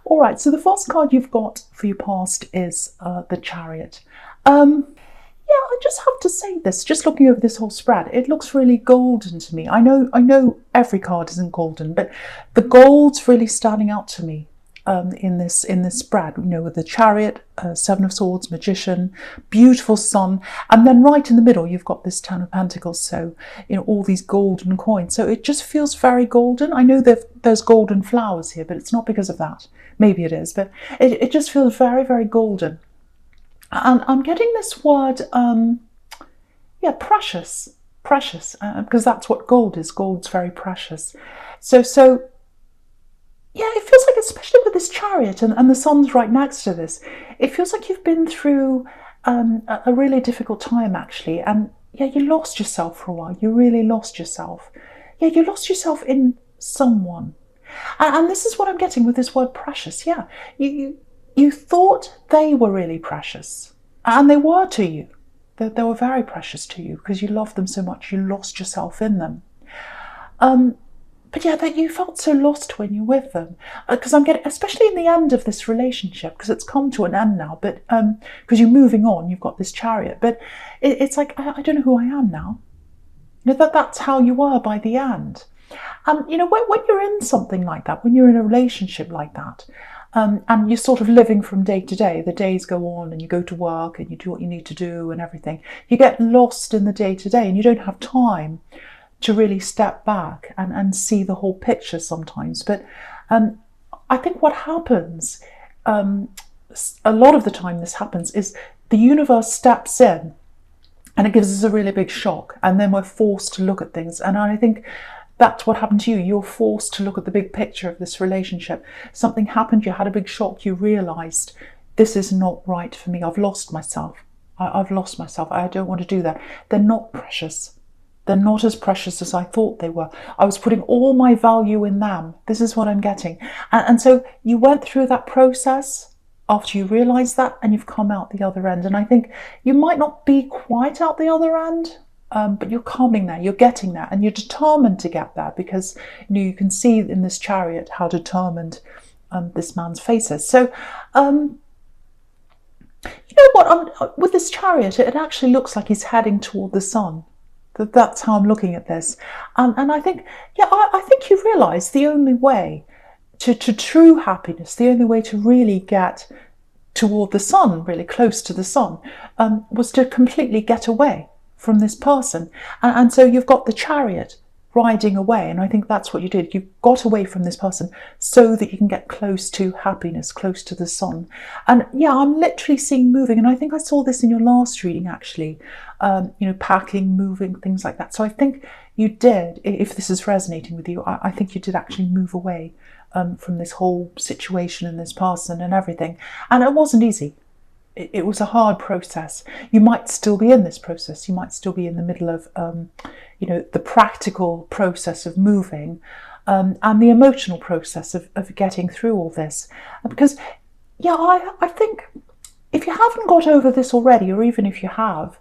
All right, so the first card you've got for your past is the Chariot. Yeah, I just have to say this. Just looking over this whole spread, it looks really golden to me. I know every card isn't golden, but the gold's really standing out to me in this spread. You know, with the Chariot, Seven of Swords, Magician, beautiful Sun, and then right in the middle you've got this Ten of Pentacles. So you know, all these golden coins. So it just feels very golden. I know there's golden flowers here, but it's not because of that. Maybe it is, but it just feels very, very golden. And I'm getting this word, yeah, precious, because that's what gold is. Gold's very precious. So yeah, it feels like, especially with this Chariot and the Sun's right next to this, it feels like you've been through a really difficult time, actually. And yeah, you lost yourself for a while. You really lost yourself. Yeah, you lost yourself in someone. And this is what I'm getting with this word precious. Yeah, you thought they were really precious, and they were to you. They were very precious to you because you loved them so much. You lost yourself in them. But yeah, that you felt so lost when you're with them. Because I'm getting, especially in the end of this relationship, because it's come to an end now, but because you're moving on, you've got this Chariot. But it's like, I don't know who I am now. You know, that's how you were by the end. And you know, when you're in something like that, when you're in a relationship like that, and you're sort of living from day to day, the days go on and you go to work and you do what you need to do and everything, you get lost in the day to day and you don't have time to really step back and see the whole picture sometimes. But I think what happens, a lot of the time this happens, is the universe steps in and it gives us a really big shock, and then we're forced to look at things. And I think that's what happened to you. You're forced to look at the big picture of this relationship. Something happened, you had a big shock, you realised, this is not right for me. I've lost myself. I've lost myself. I don't want to do that. They're not precious. They're not as precious as I thought they were. I was putting all my value in them. This is what I'm getting. And so you went through that process after you realised that, and you've come out the other end. And I think you might not be quite out the other end, but you're coming there, you're getting there, and you're determined to get there, because you know, you can see in this Chariot how determined this man's face is. So, you know what, with this Chariot, it actually looks like he's heading toward the sun. That's how I'm looking at this. And I think, yeah, I think you realise the only way to true happiness, the only way to really get toward the sun, really close to the sun, was to completely get away from this person. And so you've got the Chariot riding away, and I think that's what you did. You got away from this person so that you can get close to happiness, close to the sun. And yeah, I'm literally seeing moving, and I think I saw this in your last reading actually, you know, packing, moving, things like that. So I think you did, if this is resonating with you, I think you did actually move away from this whole situation and this person and everything. And it wasn't easy. It was a hard process. You might still be in this process. You might still be in the middle of, you know, the practical process of moving, and the emotional process of getting through all this. Because, yeah, I think if you haven't got over this already, or even if you have,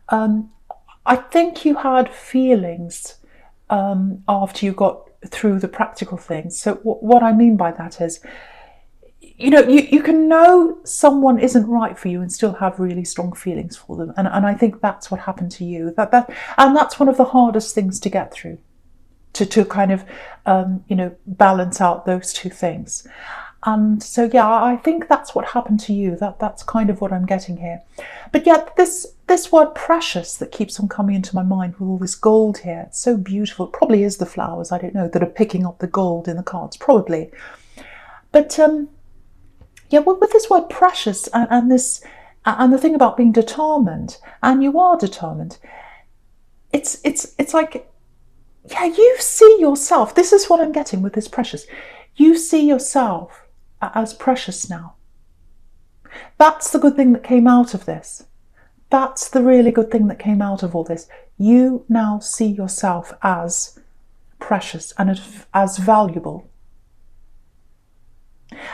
I think you had feelings after you got through the practical things. So what I mean by that is, you know, you can know someone isn't right for you and still have really strong feelings for them. And I think that's what happened to you. And that's one of the hardest things to get through, to kind of, you know, balance out those two things. And so, yeah, I think that's what happened to you. That's kind of what I'm getting here. But yeah, this word precious that keeps on coming into my mind with all this gold here. It's so beautiful. It probably is the flowers, I don't know, that are picking up the gold in the cards, probably. But yeah, with this word precious and this, and the thing about being determined, and you are determined, it's like, yeah, you see yourself. This is what I'm getting with this precious. You see yourself as precious now. That's the good thing that came out of this. That's the really good thing that came out of all this. You now see yourself as precious and as valuable.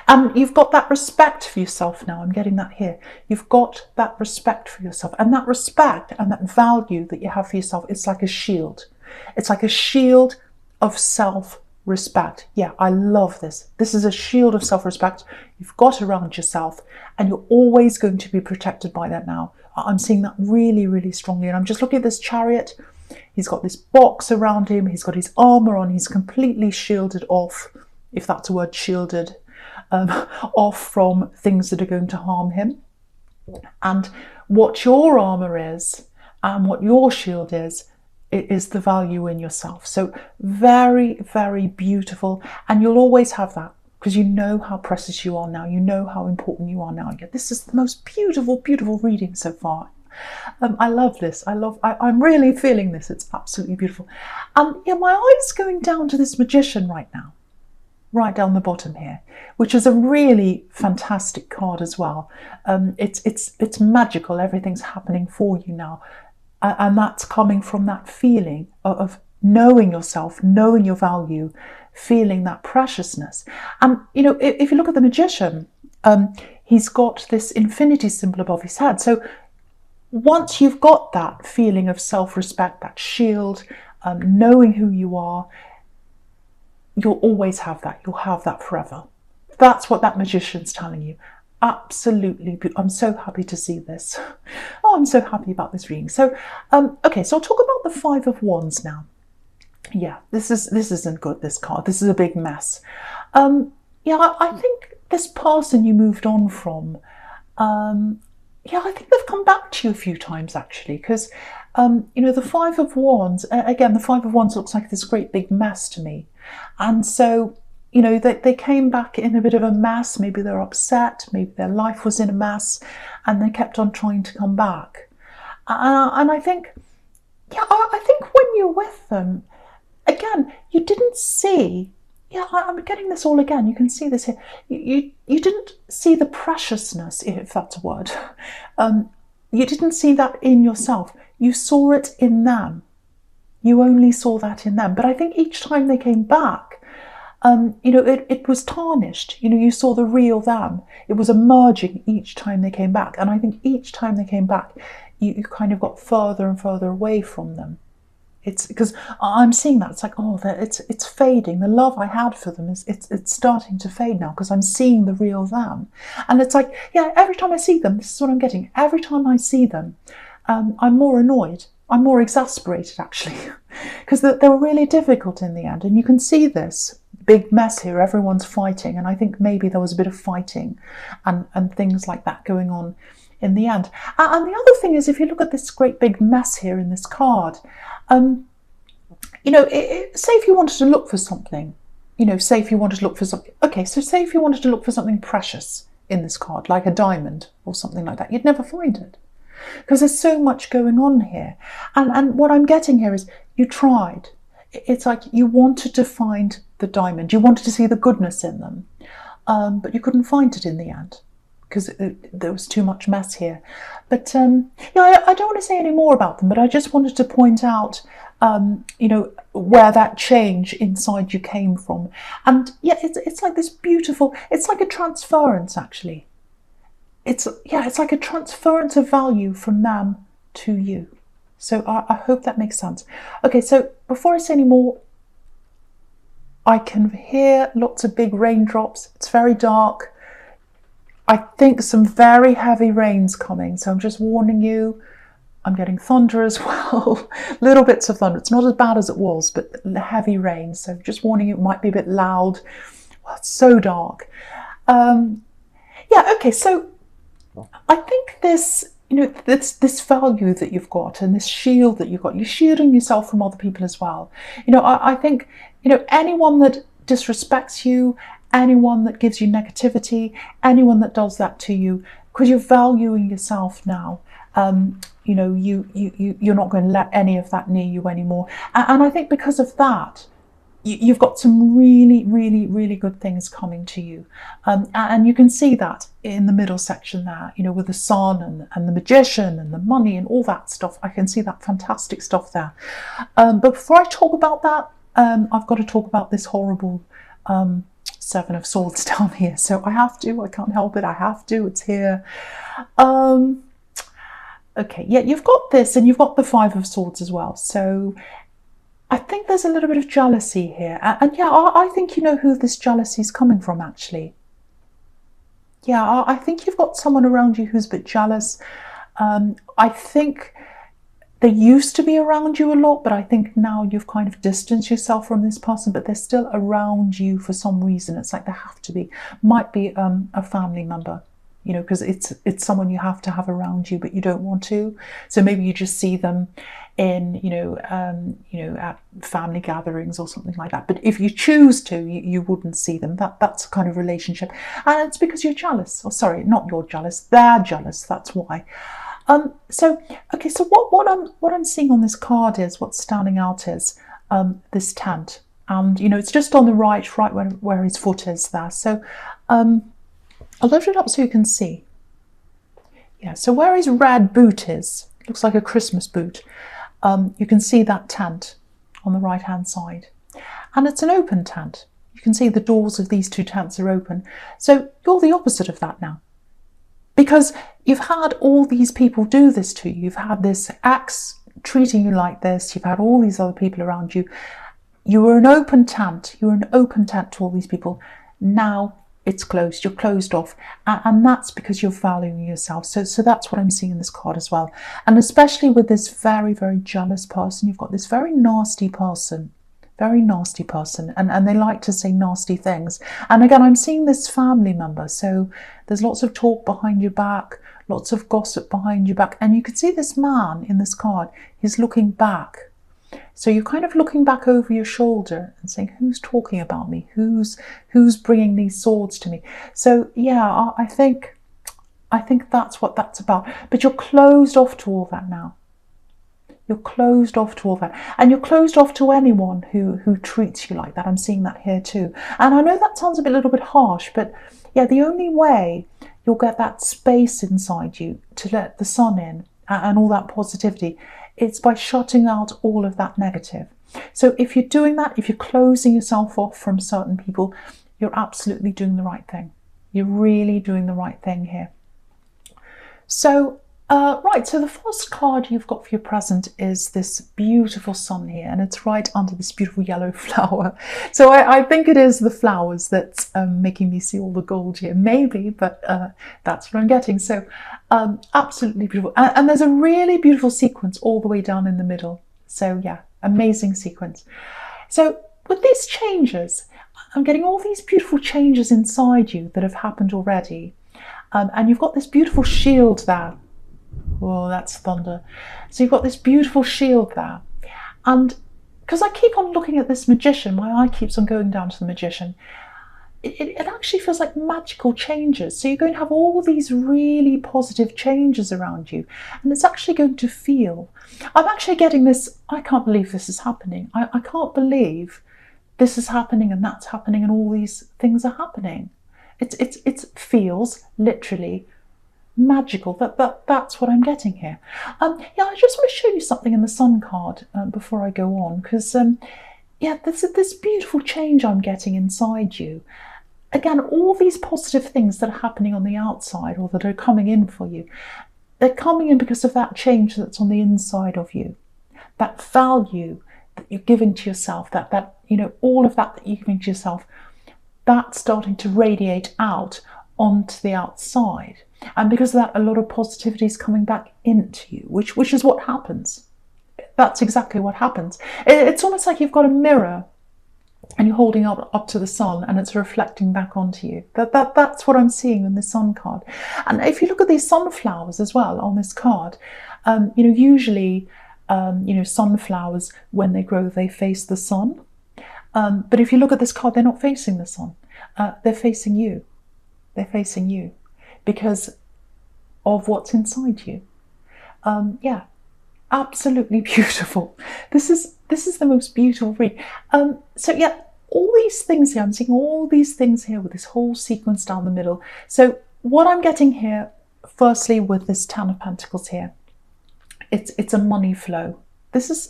And you've got that respect for yourself now. I'm getting that here. You've got that respect for yourself. And that respect and that value that you have for yourself, it's like a shield. It's like a shield of self Respect. Yeah, I love this. This is a shield of self-respect you've got around yourself, and you're always going to be protected by that now. I'm seeing that really, really strongly. And I'm just looking at this chariot. He's got this box around him. He's got his armor on. He's completely shielded off, if that's a word, shielded, off from things that are going to harm him. And what your armor is and what your shield is the value in yourself. So very, very beautiful. And you'll always have that because you know how precious you are now. You know how important you are now. This is the most beautiful, beautiful reading so far. I love this. I'm really feeling this. It's absolutely beautiful. And yeah, my eyes going down to this magician right now, right down the bottom here, which is a really fantastic card as well. It's magical. Everything's happening for you now. And that's coming from that feeling of knowing yourself, knowing your value, feeling that preciousness. And, you know, if you look at the magician, he's got this infinity symbol above his head. So once you've got that feeling of self-respect, that shield, knowing who you are, you'll always have that. You'll have that forever. That's what that magician's telling you. Absolutely. I'm so happy to see this. Oh, I'm so happy about this reading. So, okay, so I'll talk about the Five of Wands now. Yeah, this isn't good, this card. This is a big mess. Yeah, I think this person you moved on from, yeah, I think they've come back to you a few times, actually, because, you know, the Five of Wands, again, the Five of Wands looks like this great big mess to me. And so, you know, they came back in a bit of a mess. Maybe they're upset. Maybe their life was in a mess, and they kept on trying to come back. And I think, yeah, I think when you're with them, again, you didn't see. Yeah, I'm getting this all again. You can see this here. You didn't see the preciousness, if that's a word. You didn't see that in yourself. You saw it in them. You only saw that in them. But I think each time they came back, you know, it was tarnished. You know, you saw the real them. It was emerging each time they came back. And I think each time they came back, you kind of got further and further away from them. It's because I'm seeing that. It's like, oh, it's fading. The love I had for them it's starting to fade now because I'm seeing the real them. And it's like, yeah, every time I see them, this is what I'm getting. Every time I see them, I'm more annoyed. I'm more exasperated, actually, because they were really difficult in the end. And you can see this big mess here. Everyone's fighting. And I think maybe there was a bit of fighting and things like that going on in the end. And the other thing is, if you look at this great big mess here in this card, you know, say if you wanted to look for something, you know, say if you wanted to look for something, okay, so say if you wanted to look for something precious in this card, like a diamond or something like that, you'd never find it. Because there's so much going on here. And what I'm getting here is you tried. It's like you wanted to find the diamond. You wanted to see the goodness in them. But you couldn't find it in the end because there was too much mess here. But yeah, I don't want to say any more about them, but I just wanted to point out, you know, where that change inside you came from. And yeah, it's like this beautiful, it's like a transference, actually. It's like a transference of value from them to you. So I hope that makes sense. Okay, so before I say any more, I can hear lots of big raindrops. It's very dark. I think some very heavy rain's coming. So I'm just warning you. I'm getting thunder as well. Little bits of thunder. It's not as bad as it was, but heavy rain. So just warning you, it might be a bit loud. Well, it's so dark. Yeah, okay, so I think this, you know, this value that you've got and this shield that you've got, you're shielding yourself from other people as well. You know, I think, you know, anyone that disrespects you, anyone that gives you negativity, anyone that does that to you, because you're valuing yourself now, you know, you're not going to let any of that near you anymore. And I think because of that, you've got some really, really, really good things coming to you. And you can see that in the middle section there, you know, with the sun and the magician and the money and all that stuff. I can see that fantastic stuff there. But before I talk about that, I've got to talk about this horrible Seven of Swords down here. So I have to, I can't help it. I have to, it's here. Okay, yeah, you've got this and you've got the Five of Swords as well. So I think there's a little bit of jealousy here. And yeah, I think you know who this jealousy is coming from, actually. Yeah, I think you've got someone around you who's a bit jealous. I think they used to be around you a lot, but I think now you've kind of distanced yourself from this person, but they're still around you for some reason. It's like they have to be. Might be a family member, you know, because it's someone you have to have around you, but you don't want to. So maybe you just see them in, at family gatherings or something like that. But if you choose to, you wouldn't see them. That's a kind of relationship, and it's because you're jealous. Or sorry, not you're jealous. They're jealous. That's why. So what I'm seeing on this card is, what's standing out is this tent, and it's just on the right where his foot is there. So I'll lift it up so you can see. Yeah, so where his red boot is, looks like a Christmas boot. You can see that tent on the right hand side, and it's an open tent. You can see the doors of these two tents are open. So you're the opposite of that now. Because you've had all these people do this to you. You've had this ex treating you like this. You've had all these other people around you. You were an open tent. You were an open tent to all these people. Now it's closed. You're closed off. And that's because you're valuing yourself. So that's what I'm seeing in this card as well. And especially with this very, very jealous person, you've got this very nasty person. Very nasty person, and they like to say nasty things. And again, I'm seeing this family member, so there's lots of talk behind your back, lots of gossip behind your back, and you can see this man in this card, he's looking back. So you're kind of looking back over your shoulder and saying, who's talking about me? Who's bringing these swords to me? So yeah, I think that's what that's about. But you're closed off to all that now. You're closed off to all that. And you're closed off to anyone who treats you like that. I'm seeing that here too. And I know that sounds a little bit harsh, but yeah, the only way you'll get that space inside you to let the sun in and all that positivity, it's by shutting out all of that negative. So if you're doing that, if you're closing yourself off from certain people, you're absolutely doing the right thing. You're really doing the right thing here. So right, so the first card you've got for your present is this beautiful sun here, and it's right under this beautiful yellow flower. So I think it is the flowers that's making me see all the gold here, maybe, but that's what I'm getting. So absolutely beautiful. And there's a really beautiful sequence all the way down in the middle. So yeah, amazing sequence. So with these changes, I'm getting all these beautiful changes inside you that have happened already. And you've got this beautiful shield there. Oh, that's thunder. So you've got this beautiful shield there. And because I keep on looking at this magician, my eye keeps on going down to the magician, it actually feels like magical changes. So you're going to have all these really positive changes around you. And it's actually going to feel, I'm actually getting this, I can't believe this is happening. I can't believe this is happening and that's happening and all these things are happening. It feels literally magical. That's what I'm getting here. Yeah, I just want to show you something in the sun card before I go on, because yeah, there's this beautiful change I'm getting inside you. Again, all these positive things that are happening on the outside or that are coming in for you, they're coming in because of that change that's on the inside of you, that value that you're giving to yourself, that all of that you're giving to yourself, that's starting to radiate out onto the outside. And because of that, a lot of positivity is coming back into you, which is what happens. That's exactly what happens. It's almost like you've got a mirror and you're holding up to the sun and it's reflecting back onto you. That's what I'm seeing in the sun card. And if you look at these sunflowers as well on this card, usually, sunflowers, when they grow, they face the sun. But if you look at this card, they're not facing the sun. They're facing you. They're facing you because of what's inside you. Yeah, absolutely beautiful. This is the most beautiful read. So yeah, all these things here, I'm seeing all these things here with this whole sequence down the middle. So what I'm getting here, firstly, with this Ten of Pentacles here, it's a money flow. This is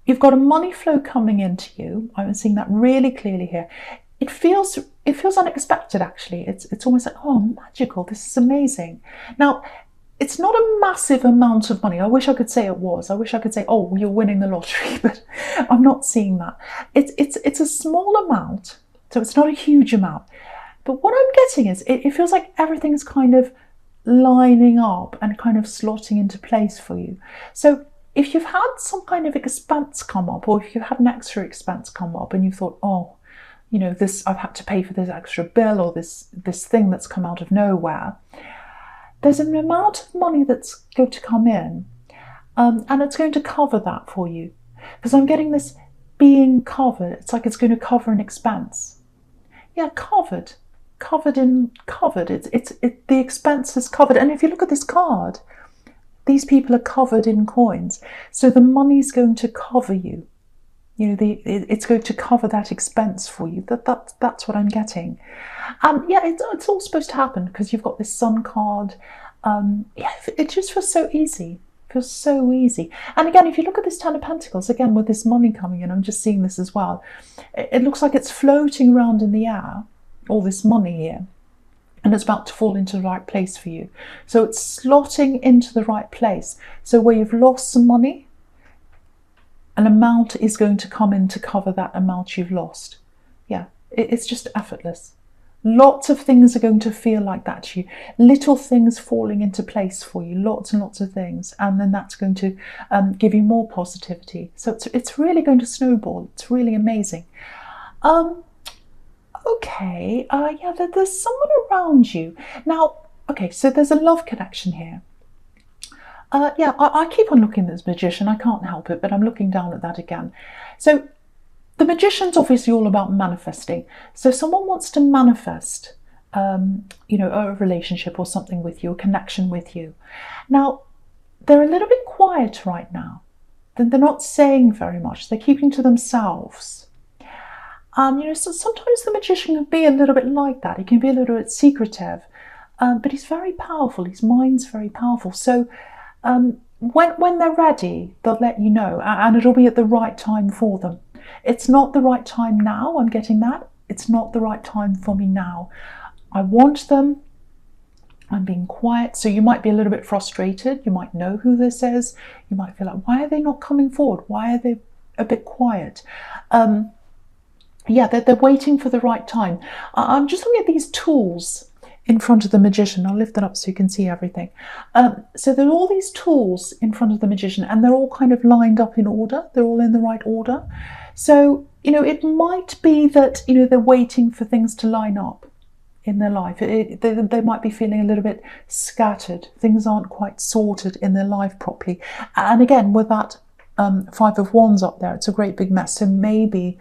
you've got a money flow coming into you. I'm seeing that really clearly here. It feels unexpected, actually. It's almost like, oh, magical. This is amazing. Now, it's not a massive amount of money. I wish I could say it was. I wish I could say, oh, you're winning the lottery, but I'm not seeing that. It's a small amount, so it's not a huge amount. But what I'm getting is it feels like everything's kind of lining up and kind of slotting into place for you. So if you've had some kind of expense come up, or if you've had an extra expense come up and you thought, oh, you know, this, I've had to pay for this extra bill, or this thing that's come out of nowhere, there's an amount of money that's going to come in, and it's going to cover that for you. Because I'm getting this being covered. It's like it's going to cover an expense. Yeah, covered. The expense is covered. And if you look at this card, these people are covered in coins. So the money's going to cover you. You know, it's going to cover that expense for you. That's what I'm getting. And yeah, it's all supposed to happen because you've got this Sun card. Yeah, it just feels so easy. It feels so easy. And again, if you look at this Ten of Pentacles, again, with this money coming in, I'm just seeing this as well. It looks like it's floating around in the air, all this money here, and it's about to fall into the right place for you. So it's slotting into the right place. So where you've lost some money, an amount is going to come in to cover that amount you've lost. Yeah, it's just effortless. Lots of things are going to feel like that to you. Little things falling into place for you, lots and lots of things. And then that's going to give you more positivity. So it's really going to snowball. It's really amazing. Okay, yeah, there's someone around you. Now, okay, so there's a love connection here. Yeah, I keep on looking at this Magician. I can't help it, but I'm looking down at that again. So the Magician's obviously all about manifesting. So someone wants to manifest, you know, a relationship or something with you, a connection with you. Now, they're a little bit quiet right now. They're not saying very much. They're keeping to themselves. You know, so sometimes the Magician can be a little bit like that. He can be a little bit secretive, but he's very powerful. His mind's very powerful. So when they're ready, they'll let you know, and it'll be at the right time for them. It's not the right time now, I'm getting that. It's not the right time for me now. I want them. I'm being quiet. So you might be a little bit frustrated. You might know who this is. You might feel like, why are they not coming forward? Why are they a bit quiet? Yeah, they're waiting for the right time. I'm just looking at these tools in front of the Magician. I'll lift that up so you can see everything. So there are all these tools in front of the Magician, and they're all kind of lined up in order. They're all in the right order. So, you know, it might be that, you know, they're waiting for things to line up in their life. They might be feeling a little bit scattered. Things aren't quite sorted in their life properly. And again, with that Five of Wands up there, it's a great big mess. So maybe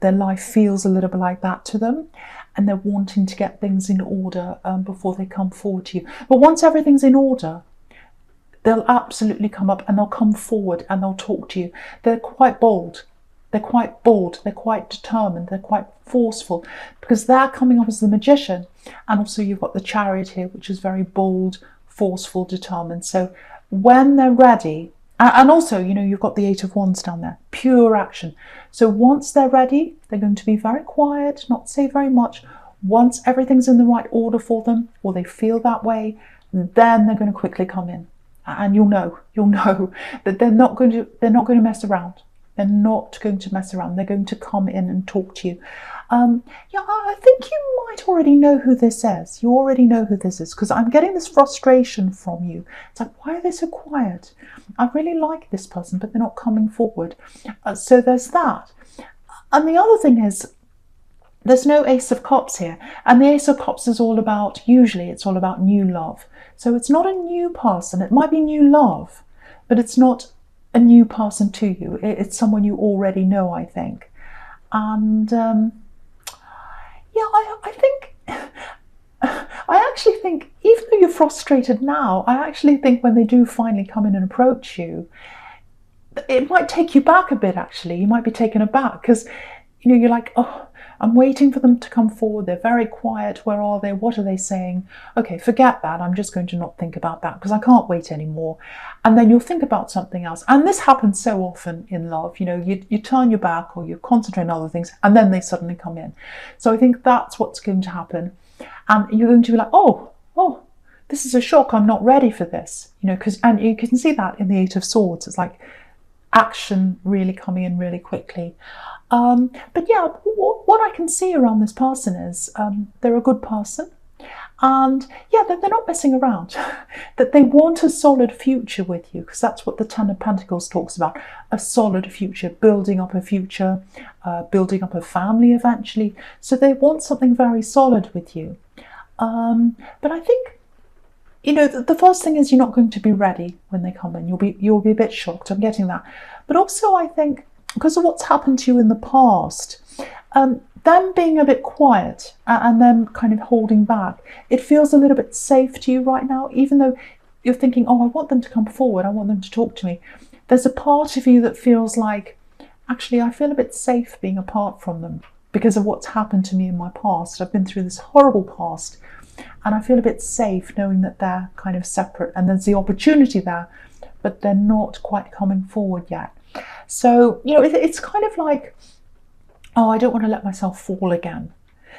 their life feels a little bit like that to them, and they're wanting to get things in order before they come forward to you. But once everything's in order, they'll absolutely come up and they'll come forward and they'll talk to you. They're quite bold. They're quite bold. They're quite determined. They're quite forceful, because they're coming up as the Magician. And also you've got the Chariot here, which is very bold, forceful, determined. So when they're ready, and also, you know, you've got the Eight of Wands down there, pure action. So once they're ready, they're going to be very quiet, not say very much. Once everything's in the right order for them, or they feel that way, then they're going to quickly come in. And you'll know that they're not going to mess around. They're not going to mess around. They're going to come in and talk to you. Yeah, I think you might already know who this is. You already know who this is, because I'm getting this frustration from you. It's like, why are they so quiet? I really like this person, but they're not coming forward. So there's that. And the other thing is, there's no Ace of Cups here. And the Ace of Cups is all about, usually it's all about new love. So it's not a new person. It might be new love, but it's not a new person to you. It's someone you already know, I think. And yeah, I think, I actually think, even though you're frustrated now, I actually think when they do finally come in and approach you, it might take you back a bit, actually. You might be taken aback, because, you know, you're like, oh, I'm waiting for them to come forward. They're very quiet. Where are they? What are they saying? Okay, forget that. I'm just going to not think about that, because I can't wait anymore. And then you'll think about something else. And this happens so often in love. You know, you turn your back, or you concentrate on other things, and then they suddenly come in. So I think that's what's going to happen. And you're going to be like, oh, this is a shock, I'm not ready for this, you know, and you can see that in the Eight of Swords. It's like action really coming in really quickly. But yeah, what I can see around this person is they're a good person. And yeah, they're not messing around, that they want a solid future with you, because that's what the Ten of Pentacles talks about, a solid future, building up a future, building up a family eventually. So they want something very solid with you. But I think, you know, the first thing is you're not going to be ready when they come in. You'll be a bit shocked. I'm getting that. But also I think because of what's happened to you in the past, them being a bit quiet and them kind of holding back, it feels a little bit safe to you right now, even though you're thinking, oh, I want them to come forward, I want them to talk to me. There's a part of you that feels like, actually, I feel a bit safe being apart from them because of what's happened to me in my past. I've been through this horrible past, and I feel a bit safe knowing that they're kind of separate, and there's the opportunity there, but they're not quite coming forward yet. So, you know, it's kind of like, oh, I don't want to let myself fall again.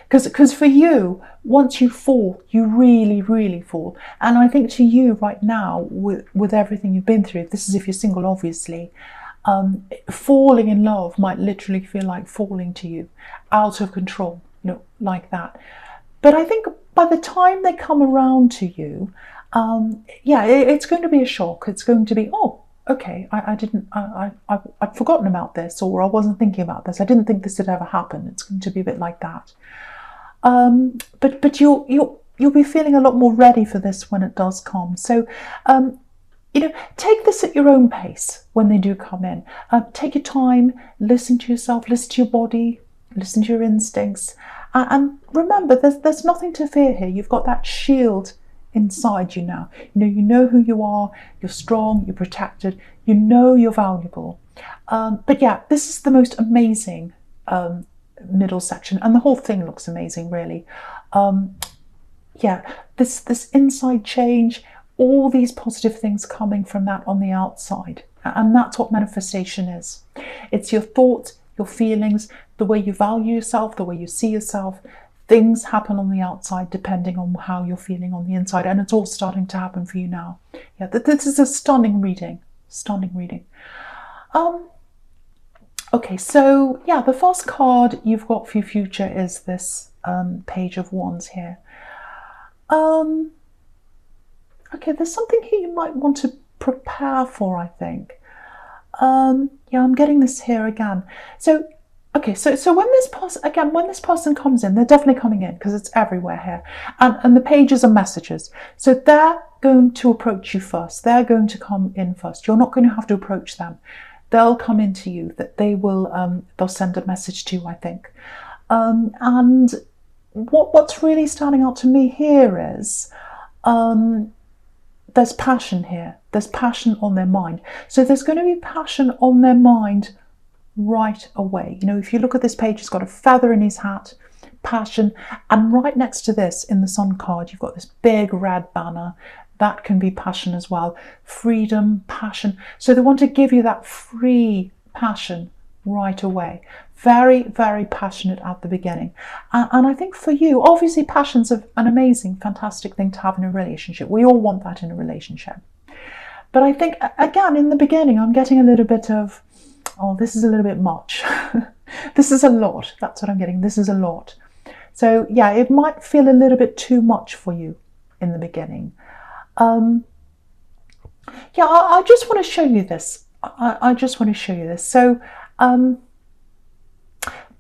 Because for you, once you fall, you really, really fall. And I think to you right now, with everything you've been through, this is if you're single, obviously, falling in love might literally feel like falling to you, out of control, you know, like that. But I think by the time they come around to you, yeah, it's going to be a shock. It's going to be, oh, okay, I'd forgotten about this, or I wasn't thinking about this. I didn't think this would ever happen. It's going to be a bit like that. But you'll be feeling a lot more ready for this when it does come. So, you know, take this at your own pace when they do come in. Take your time, listen to yourself, listen to your body, listen to your instincts, and remember, there's nothing to fear here. You've got that shield inside you now. You know who you are, you're strong, you're protected, you know you're valuable. But yeah, this is the most amazing middle section, and the whole thing looks amazing, really. Yeah, this inside change, all these positive things coming from that on the outside, and that's what manifestation is. It's your thoughts, your feelings, the way you value yourself, the way you see yourself. Things happen on the outside depending on how you're feeling on the inside, and it's all starting to happen for you now. Yeah, this is a stunning reading, stunning reading. Okay, so yeah, the first card you've got for your future is this Page of Wands here. Okay, there's something here you might want to prepare for, I think. Yeah, I'm getting this here again. So okay, so when this person comes in, they're definitely coming in because it's everywhere here. And the pages are messages. So they're going to approach you first. They're going to come in first. You're not going to have to approach them. They'll come into you, that they will, they'll send a message to you, I think. And what's really standing out to me here is, there's passion here. There's passion on their mind. So there's going to be passion on their mind right away. You know, if you look at this page, he's got a feather in his hat, passion, and right next to this in the Sun card, you've got this big red banner. That can be passion as well. Freedom, passion. So they want to give you that free passion right away. Very, very passionate at the beginning. And I think for you, obviously passion's an amazing, fantastic thing to have in a relationship. We all want that in a relationship. But I think, again, in the beginning, I'm getting a little bit of, oh, this is a little bit much. This is a lot. That's what I'm getting. This is a lot. So yeah, it might feel a little bit too much for you in the beginning. Yeah, I just want to show you this. I just want to show you this. So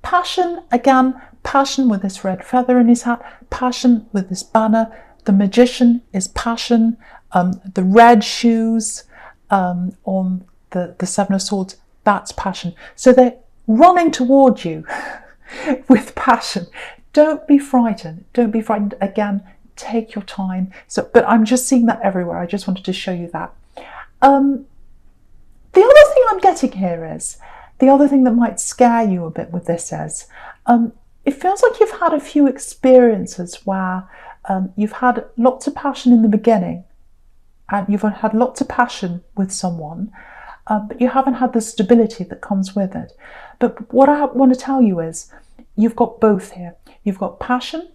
passion, again, passion with this red feather in his hat, passion with this banner. The Magician is passion. The red shoes on the Seven of Swords, that's passion. So they're running towards you with passion. Don't be frightened. Don't be frightened. Again, take your time. But I'm just seeing that everywhere. I just wanted to show you that. The other thing I'm getting here is, the other thing that might scare you a bit with this is, it feels like you've had a few experiences where you've had lots of passion in the beginning, and you've had lots of passion with someone, but you haven't had the stability that comes with it. But what I want to tell you is, you've got both here. You've got passion,